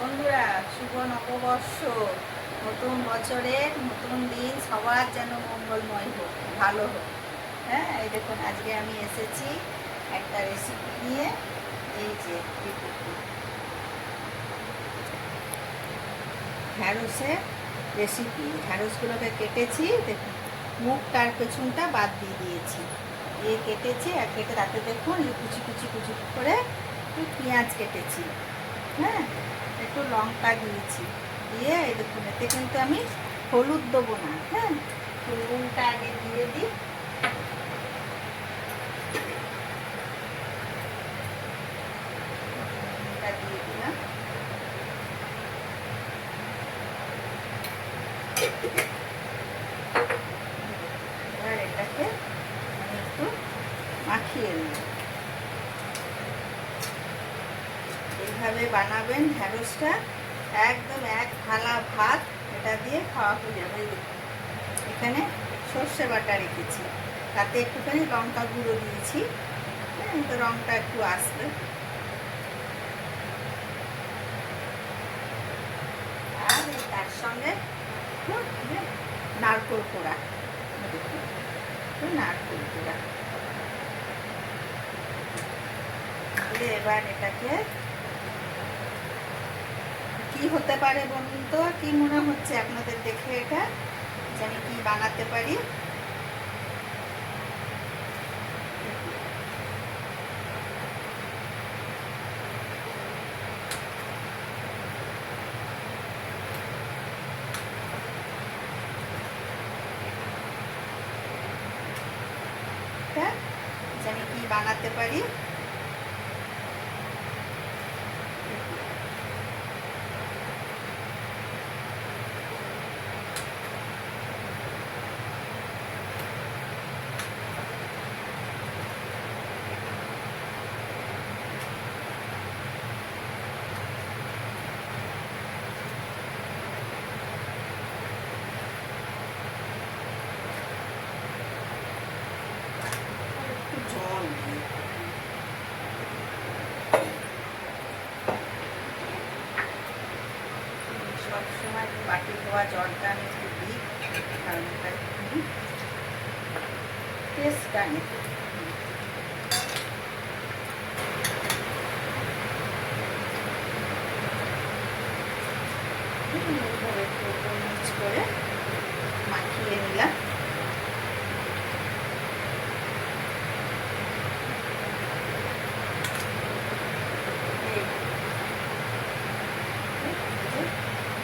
বন্ধুরা, শুভ নববর্ষ। নতুন বছরের নতুন দিন সবার যেন মঙ্গলময় হোক, ভালো হোক। হ্যাঁ, এই দেখুন আজকে আমি এসেছি একটা রেসিপি নিয়ে। এই যে ঢ্যাঁড়সের রেসিপি। ঢ্যাঁড়সগুলোকে কেটেছি, দেখুন মুখটার পেছনটা বাদ দিয়ে দিয়েছি, দিয়ে কেটেছি। আর কেটে তাতে দেখুন কুচি কুচি কুচি করে একটু পেঁয়াজ কেটেছি, হ্যাঁ, একটু লঙ্কা দিয়েছি, দিয়ে এই দেখুন এতে কিন্তু আমি হলুদ দেবো না। হ্যাঁ, নুনটা আগে দিয়ে দিই। নুনটা দিয়ে দিলাম। এবার এটাকে আমি একটু মাখিয়ে নিই। এইভাবে বানাবেন ঢ্যাঁড়সটা, একদম এক থালা ভাত এটা দিয়ে খাওয়া হয়ে যাবে। এখানে সর্ষে বাটা রেখেছি, তাতে একটুখানি লঙ্কা গুঁড়ো দিয়েছি, হ্যাঁ, তো রঙটা একটু আসবে। আর তার সঙ্গে নারকোল কোড়া, নারকোল কোড়া দিয়ে এবার এটাকে কি হতে পারে বলুন তো, কি মনে হচ্ছে আপনাদের দেখে এটা যে আমি কি বানাতে পারি? আমি কি বানাতে পারি? সবসময় বাটি ধোয়া জলটা আমি একটু দিই, কারণ এটা টেস্ট আনে। করে মাখিয়ে নিলাম।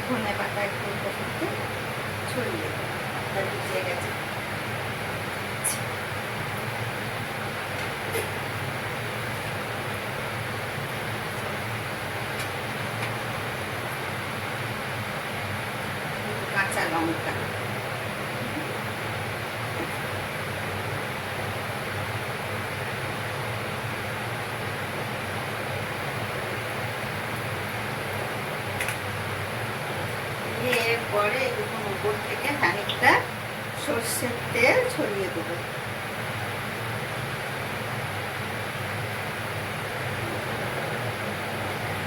ধনে পাতা একটু করতে ছড়িয়ে ভিজে গেছে। কাঁচা লঙ্কা, এরপরে দেখুন উপর থেকে খানিকটা সর্ষের তেল ছড়িয়ে দেবো।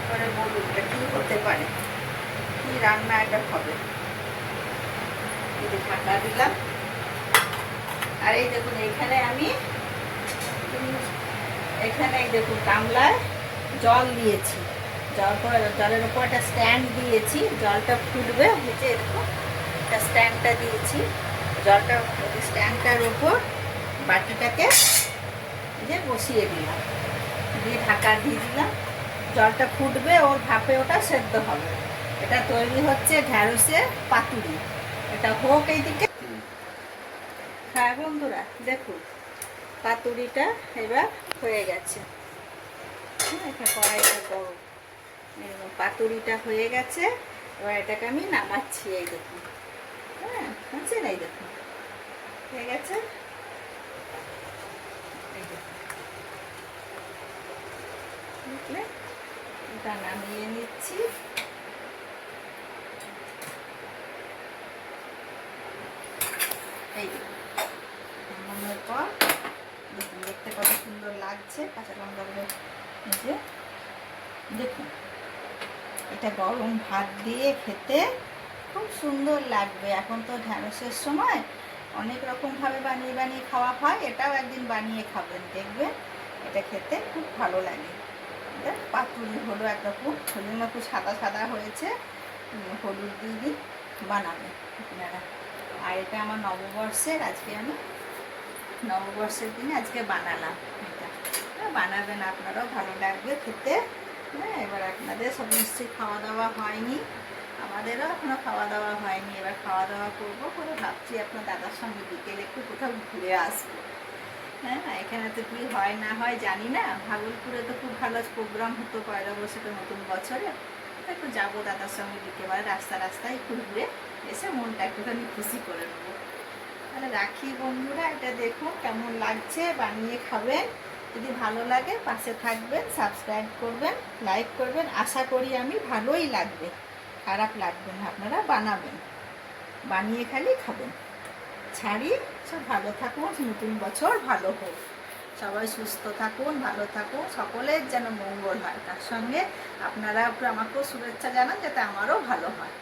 পরে বলুন কি হতে পারে, কি রান্না এটা হবে। ঢাকা দিলাম। আর এই দেখুন এখানে আমি দেখুন গামলায় জল দিয়েছি, জলের উপর একটা স্ট্যান্ড দিয়েছি, জলটা ফুটবে। নিচে দেখুন একটা স্ট্যান্ডটা দিয়েছি, জলটা স্ট্যান্ডটার উপর বাটিটাকে যে বসিয়ে দিলাম, দিয়ে ঢাকা দিয়ে দিলাম। জলটা ফুটবে, ওর ভাপে ওটা সেদ্ধ হবে। এটা তৈরি হচ্ছে ঢ্যাঁড়সের পাতুরি। এটা হোক এইদিকে। হ্যাঁ বন্ধুরা, দেখুন পাতুরিটা এবার হয়ে গেছে। এটা কড়াইটা গরম, পাতুরিটা হয়ে গেছে। এবার এটাকে আমি নামাচ্ছি। এই দেখুন, হ্যাঁ হচ্ছে না, এই দেখুন হয়ে গেছে। বুঝলে, এটা নামিয়ে নিচ্ছি। এই নামানোর পর দেখতে কত সুন্দর লাগছে কাঁচা লঙ্কাগুলো। দেখুন এটা গরম ভাত দিয়ে খেতে খুব সুন্দর লাগবে। এখন তো ঢ্যাঁড়সের সময় অনেক রকমভাবে বানিয়ে বানিয়ে খাওয়া হয়, এটাও একদিন বানিয়ে খাবেন, দেখবেন এটা খেতে খুব ভালো লাগে। এটা পাতুরি হলো একরকম, ওই জন্য একটু সাদা সাদা হয়েছে, হলুদ দিয়ে দিই, বানাবেন আপনারা। আর এটা আমার নববর্ষের, আজকে আমি নববর্ষের দিনে আজকে বানালাম এটা। বানাবেন আপনারাও, ভালো লাগবে খেতে। হ্যাঁ, এবার আপনাদের সব নিশ্চয়ই খাওয়া দাওয়া হয়নি, আমাদেরও এখনো খাওয়া দাওয়া হয়নি। এবার খাওয়া দাওয়া করবো করে ভাবছি আপনার দাদার সঙ্গে বিকেলে একটু কোথাও ঘুরে আসবো। হ্যাঁ, এখানে তো কি হয় না হয় জানি না, ভাগলপুরে তো খুব ভালো প্রোগ্রাম হতো পয়লা বৈশাখের নতুন বছরে, একটু যাবো দাদার সঙ্গে বিকেলবেলা, রাস্তায় একটু ঘুরে এসে মনটা একটুখানি খুশি করে নেবো। তাহলে রাখি বন্ধুরা, এটা দেখুন কেমন লাগছে, বানিয়ে খাবেন। যদি ভালো লাগে পাশে থাকবেন, সাবস্ক্রাইব করবেন, লাইক করবেন। আশা করি আমি ভালোই লাগবে, খারাপ লাগবে না। আপনারা বানাবেন, বানিয়ে খালি খাবেন। ছাড়ি, সব ভালো থাকুন, নতুন বছর ভালো হোক, সবাই সুস্থ থাকুন, ভালো থাকুন, সকলের যেন মঙ্গল হয়। তার সঙ্গে আপনারা আমাকেও শুভেচ্ছা জানান যাতে আমারও ভালো হয়।